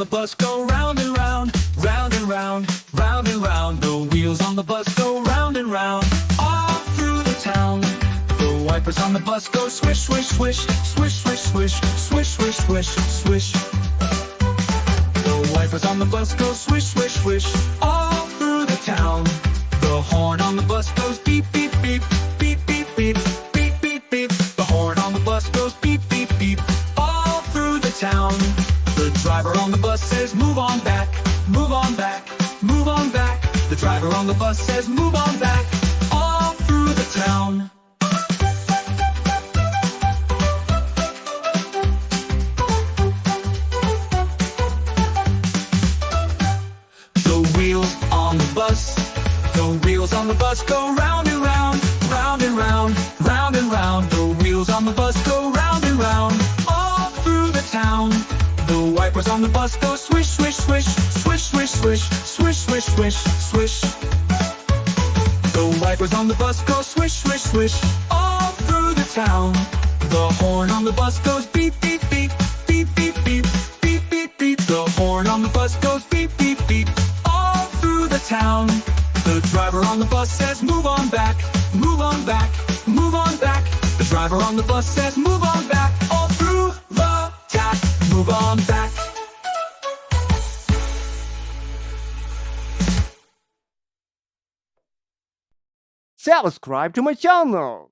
the bus go round and round, round and round, round and round. The wheels on the bus go round and round, all through the town. The wipers on the bus go swish, swish, swish, swish, swish, swish, swish, swish, swish, swish. The wipers on the bus go swish, swish, swish, all through the town. The horn on the bus goes beep, beep, beep, beep, beep, beep, beep, beep, beep. The horn on the bus goes beep, beep, beep, all through the town. The driver on the bus says move on back, move on back, move on back. The driver on the bus says move on back, all through the town. The wheels on the bus, the wheels on the bus go round and round, round and round, round and round. The wheels on the bus go round and round, all through the town. The wipers on the bus go swish, swish, swish, swish, swish, swish, swish, swish, swish, swish. The wipers on the bus go swish, swish, swish, all through the town. The horn on the bus goes beep, beep, beep, beep, beep, beep, beep, beep, beep. The horn on the bus goes beep, beep, beep, all through the town. The driver on the bus says move on back, move on back, move on back. The driver on the bus says move on back, all through the town. Move on back. Subscribe to my channel.